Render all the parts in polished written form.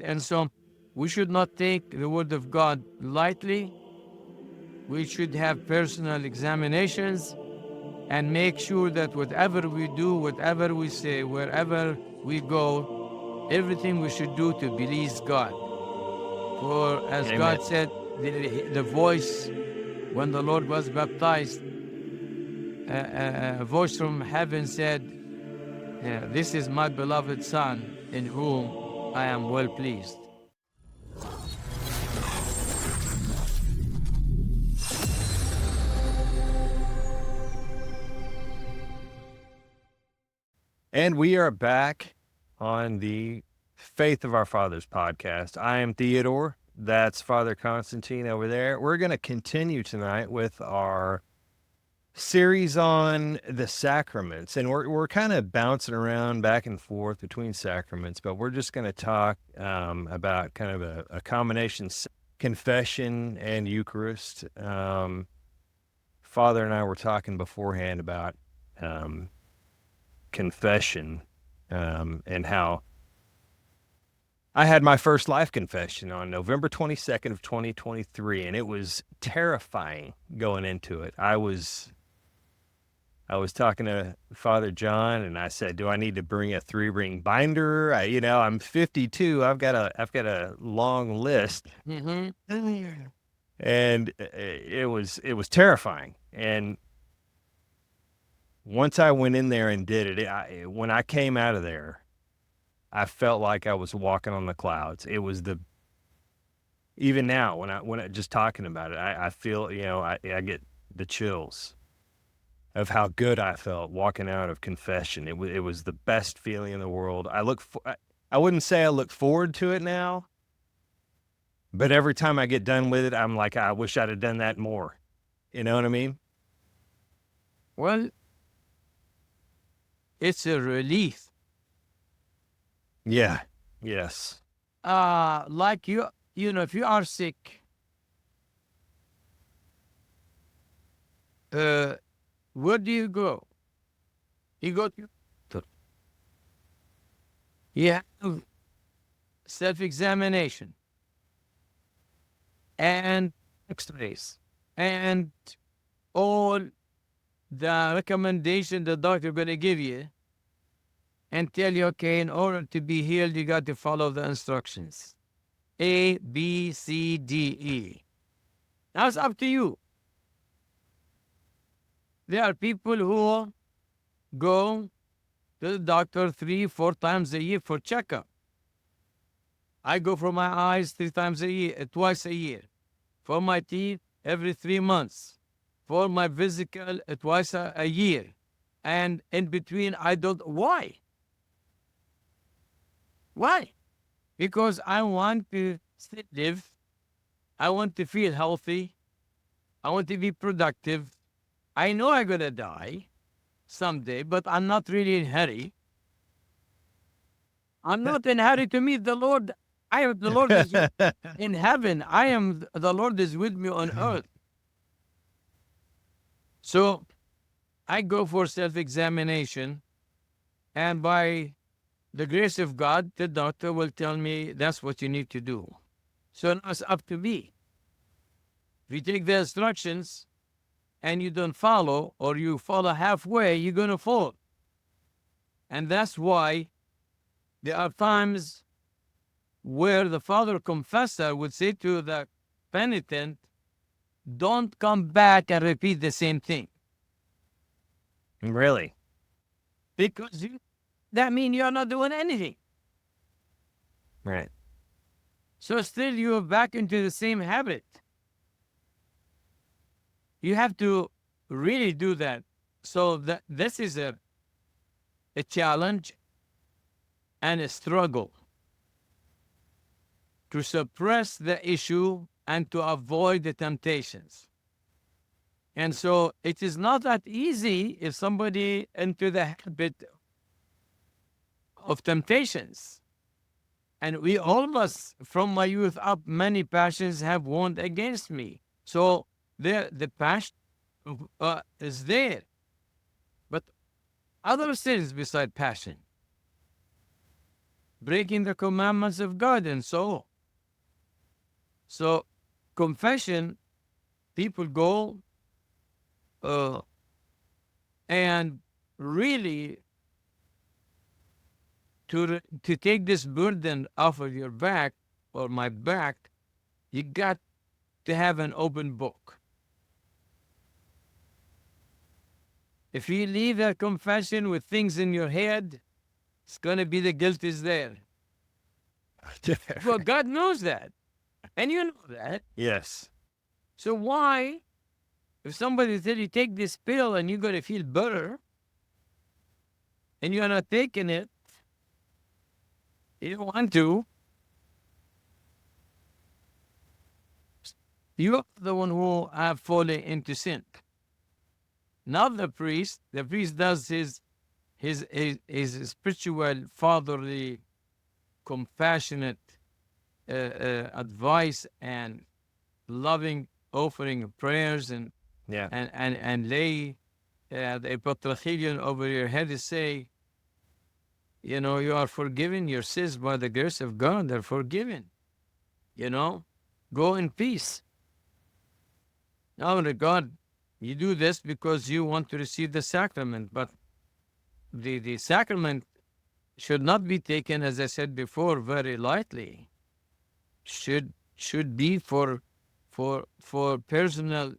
And so we should not take the Word of God lightly. We should have personal examinations and make sure that whatever we do, whatever we say, wherever we go, everything we should do to please God. For as Amen. God said, the voice, when the Lord was baptized, a voice from heaven said, "This is my beloved Son, in whom I am well pleased." And we are back on the Faith of Our Fathers podcast. I am Theodore. That's Father Constantine over there. We're going to continue tonight with our series on the sacraments. And we're kind of bouncing around back and forth between sacraments, but we're just going to talk about kind of a combination confession and Eucharist. Father and I were talking beforehand about confession and how I had my first life confession on November 22nd of 2023, and it was terrifying going into it. I was talking to Father John, and I said, "Do I need to bring a 3-ring binder? I'm 52. I've got a long list." Mm-hmm. And it was terrifying. And once I went in there and did it, when I came out of there, I felt like I was walking on the clouds. It was even now when I just talking about it, I feel, I get the chills of how good I felt walking out of confession. It was the best feeling in the world. I wouldn't say I look forward to it now, but every time I get done with it, I'm like, I wish I'd have done that more. You know what I mean? Well, it's a relief. Yeah. Yes. Like if you are sick, where do you go? You go to you have self-examination and x-rays and all the recommendation the doctor going to give you and tell you, okay, in order to be healed, you got to follow the instructions. A, B, C, D, E. Now it's up to you. There are people who go to the doctor 3-4 times a year for checkup. I go for my eyes 3 times a year, twice a year. For my teeth, every 3 months. For my physical, twice a year. And in between, why? Why? Because I want to still live. I want to feel healthy. I want to be productive. I know I'm going to die someday, but I'm not really in a hurry. I'm not in a hurry to meet the Lord. The Lord is in heaven. The Lord is with me on earth. So I go for self-examination, and by the grace of God, the doctor will tell me that's what you need to do. So now it's up to me. If you take the instructions and you don't follow, or you follow halfway, you're going to fall. And that's why there are times where the Father Confessor would say to the penitent, don't come back and repeat the same thing. Really? Because that means you're not doing anything. Right. So still you're back into the same habit. You have to really do that. So this is a challenge and a struggle to suppress the issue and to avoid the temptations. And so it is not that easy if somebody into the habit of temptations. And we almost, from my youth up, many passions have warned against me. So the passion is there. But other sins beside passion. breaking the commandments of God, and so. So, confession, people go and really to take this burden off of your back or my back, you got to have an open book. If you leave a confession with things in your head, it's going to be the guilt is there. Well, God knows that. And you know that. Yes. So why, if somebody tells you take this pill and you're going to feel better, and you're not taking it, you don't want to, you're the one who have fallen into sin. Not the priest. The priest does his spiritual, fatherly, compassionate advice and loving offering of prayers and Yeah. and lay the patrachilion over your head to say, you know, you are forgiven. Your sins by the grace of God, they're forgiven. You know, go in peace. Now, God, you do this because you want to receive the sacrament, but the sacrament should not be taken, as I said before, very lightly. Should be for personal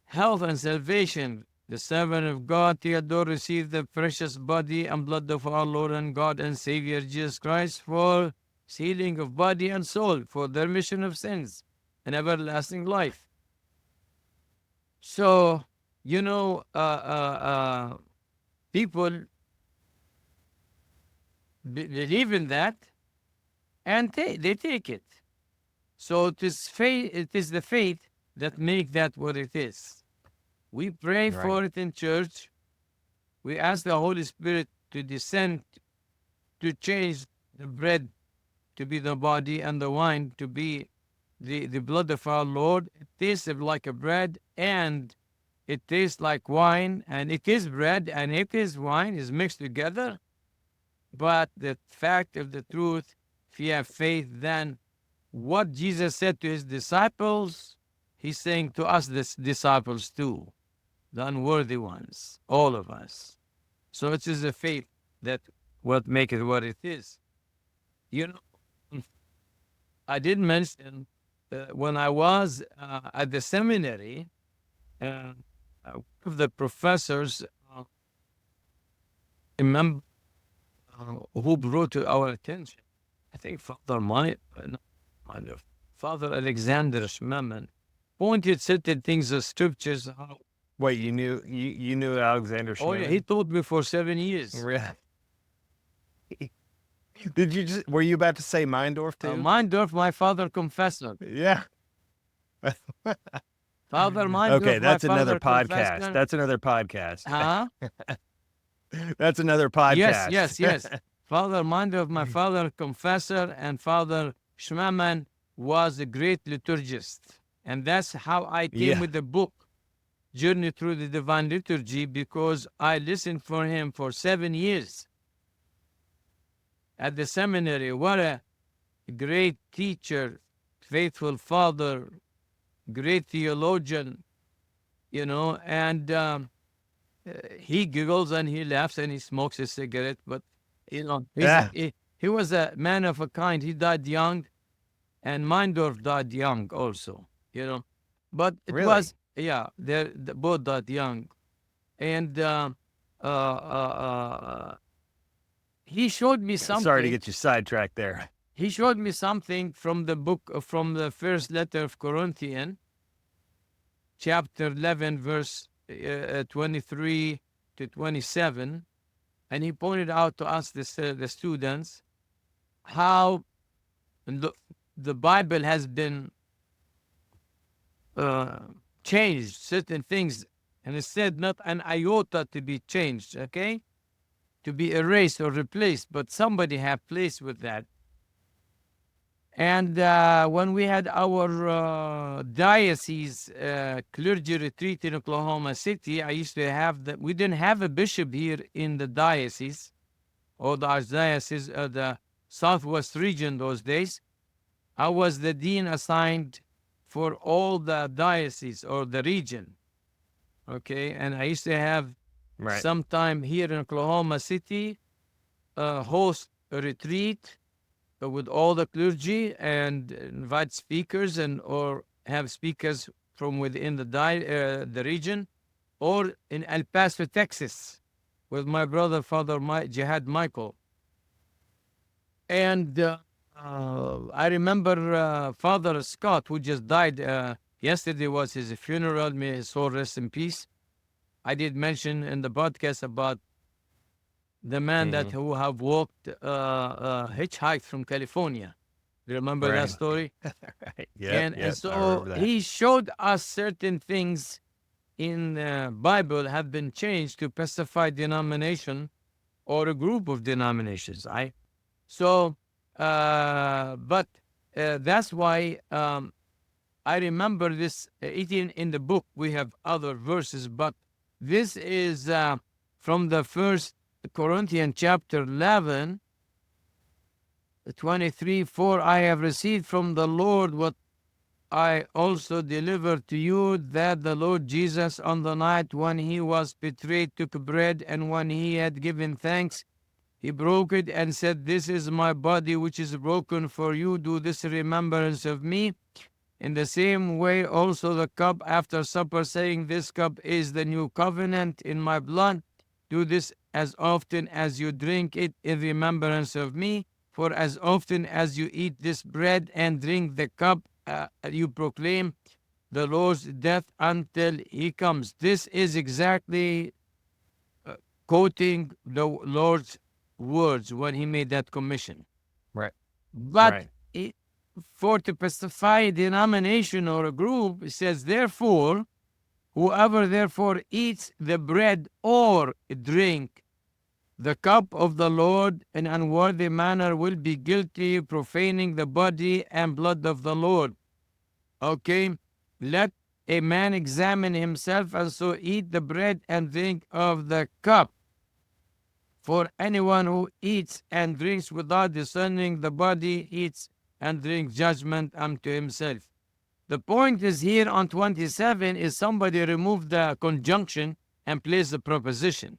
health and salvation. The servant of God, Theodore, received the precious body and blood of our Lord and God and Savior Jesus Christ for healing of body and soul, for the remission of sins and everlasting life. So, you know, people believe in that, and they take it. So it is faith. It is the faith that make that what it is. We pray Right. for it in church. We ask the Holy Spirit to descend, to change the bread to be the body and the wine to be the blood of our Lord. It tastes like a bread and it tastes like wine, and it is bread and it is wine is mixed together. But the fact of the truth, if you have faith, then what Jesus said to his disciples, he's saying to us, the disciples too, the unworthy ones, all of us. So it is a faith that what make it what it is. You know, I did mention when I was at the seminary, one of the professors, remember, who brought to our attention, I think Father Alexander Schmemann, pointed certain things of scriptures. Wait, you knew Alexander Oh yeah, Schmemann? he taught me for 7 years. Really? Were you about to say Meindorf too? Meindorf, my father confessor. Yeah. Father Meindorf, Okay, that's my another father podcast. confessor. That's another podcast. Huh? That's another podcast. Yes. Father Meindorf, my father confessor, and Father Schmemann was a great liturgist. And that's how I came Yeah. with the book, Journey Through the Divine Liturgy, because I listened for him for 7 years at the seminary. What a great teacher, faithful father, great theologian, you know, and he giggles and he laughs and he smokes a cigarette, but, you know, he was a man of a kind. He died young, and Meindorf died young also, you know. But it Really? was, yeah, they both died young. And he showed me something. Sorry to get you sidetracked there. He showed me something from the book, from the first letter of Corinthians, chapter 11, verse 23 to 27. And he pointed out to us, the students, how the Bible has been changed, certain things, and it said not an iota to be changed, okay? To be erased or replaced, but somebody have placed with that. And when we had our diocese clergy retreat in Oklahoma City, I used to have we didn't have a bishop here in the diocese. or the archdiocese of the Southwest region those days. I was the dean assigned for all the dioceses or the region. Okay, and I used to have Right. some time here in Oklahoma City, host a retreat with all the clergy and invite speakers and or have speakers from within the region, or in El Paso, Texas, with my brother, Father Jihad Michael. And I remember Father Scott, who just died. Yesterday was his funeral. May his soul rest in peace. I did mention in the podcast about the man that who have walked, hitchhiked from California. You remember that Right. story? Right. Yep. And Yep. I so remember that. he showed us certain things in the Bible have been changed to specify denomination or a group of denominations. But that's why I remember this. Even in the book, we have other verses, but this is from the First Corinthians chapter 11, 23, 4. I have received from the Lord what I also delivered to you, that the Lord Jesus, on the night when he was betrayed, took bread, and when he had given thanks, he broke it and said, "This is my body, which is broken for you. Do this in remembrance of me." In the same way, also the cup after supper, saying, "This cup is the new covenant in my blood. Do this as often as you drink it in remembrance of me. For as often as you eat this bread and drink the cup, you proclaim the Lord's death until he comes." This is exactly quoting the Lord's words when he made that commission. Right. But Right. for to specify a denomination or a group, it says, "Therefore, whoever therefore eats the bread or drink the cup of the Lord in an unworthy manner will be guilty of profaning the body and blood of the Lord." Okay, let a man examine himself, and so eat the bread and drink of the cup. For anyone who eats and drinks without discerning the body eats and drinks judgment unto himself. The point is here on 27 is somebody removed the conjunction and placed the preposition.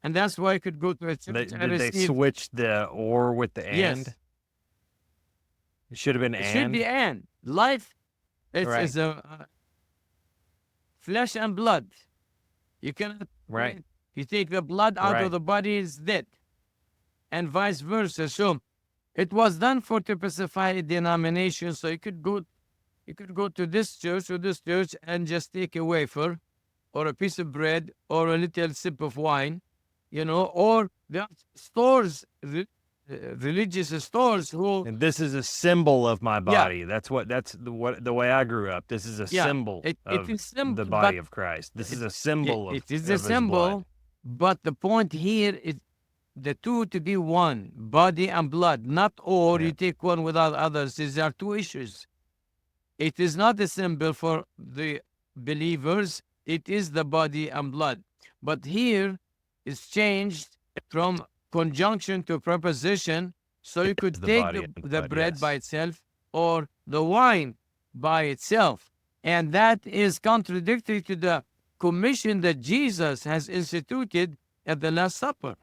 And that's why I could go to a church and Did they receive. switch the or with the and? Yes, It should have been it should be and. and. Life Right. is a flesh and blood. You cannot. Right. You take the blood out Right. of the body, is dead, and vice versa. So it was done for to specify a denomination. So you could go to this church or this church and just take a wafer, or a piece of bread, or a little sip of wine, or there are stores, religious stores who, And this is a symbol of my yeah, body. That's the way I grew up. This is a yeah, symbol it of is simple, the but body of Christ. This is a symbol of it is a his blood. symbol, but the point here is the two to be one, body and blood, not or Yeah. you take one without others. These are two issues. It is not a symbol for the believers, it is the body and blood. But here it's changed from conjunction to preposition, so you could The take body the, and the blood, bread yes. by itself or the wine by itself. And that is contradictory to the commission that Jesus has instituted at the Last Supper.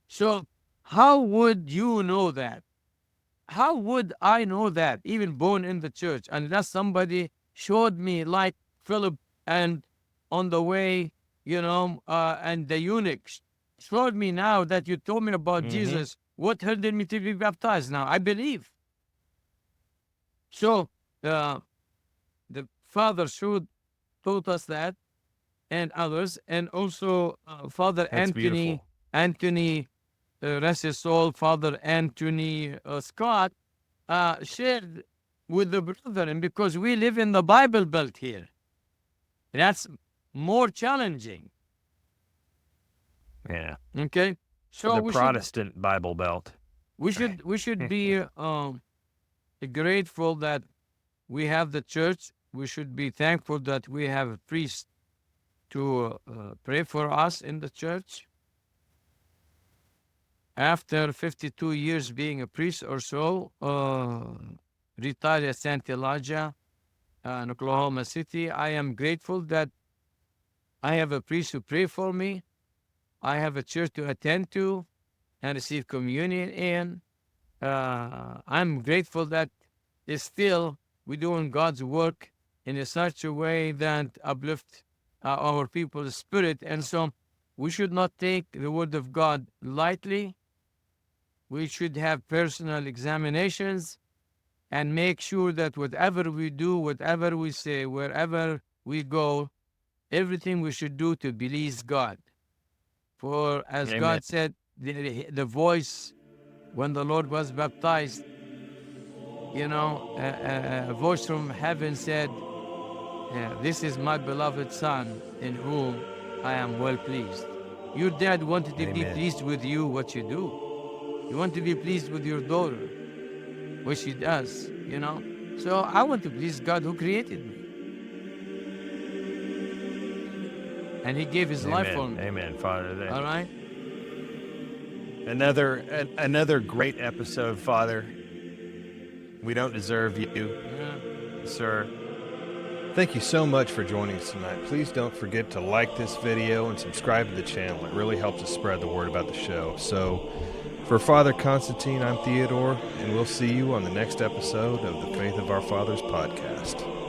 So how would you know that? How would I know that, even born in the church, unless somebody showed me, like Philip, and on the way, and the eunuch showed me now that you told me about Jesus, what hindered me to be baptized? Now I believe. So the Father taught us that, and others, and also Father That's Anthony, beautiful. rest his soul, Father Anthony Scott, shared with the brethren, because we live in the Bible Belt here. That's more challenging. Yeah. Okay, so The Protestant Bible Belt. we should be grateful that we have the church. We should be thankful that we have a priest to pray for us in the church. After 52 years being a priest or so, retired at St. Elijah in Oklahoma City, I am grateful that I have a priest to pray for me. I have a church to attend to and receive communion in. I'm grateful that still we're doing God's work in such a way that uplift our people's spirit. And so we should not take the word of God lightly. We should have personal examinations and make sure that whatever we do, whatever we say, wherever we go, everything we should do to please God. For as Amen. God said, the voice when the Lord was baptized, a voice from heaven said, this is my beloved Son in whom I am well pleased. Your dad wanted to be Amen. pleased with you, what you do. You want to be pleased with your daughter, what she does, So I want to please God who created me. And he gave his life for me. Amen, Father. All right? Another great episode, Father. We don't deserve you, Yeah. sir. Thank you so much for joining us tonight. Please don't forget to like this video and subscribe to the channel. It really helps us spread the word about the show. So, for Father Constantine, I'm Theodore, and we'll see you on the next episode of the Faith of Our Fathers podcast.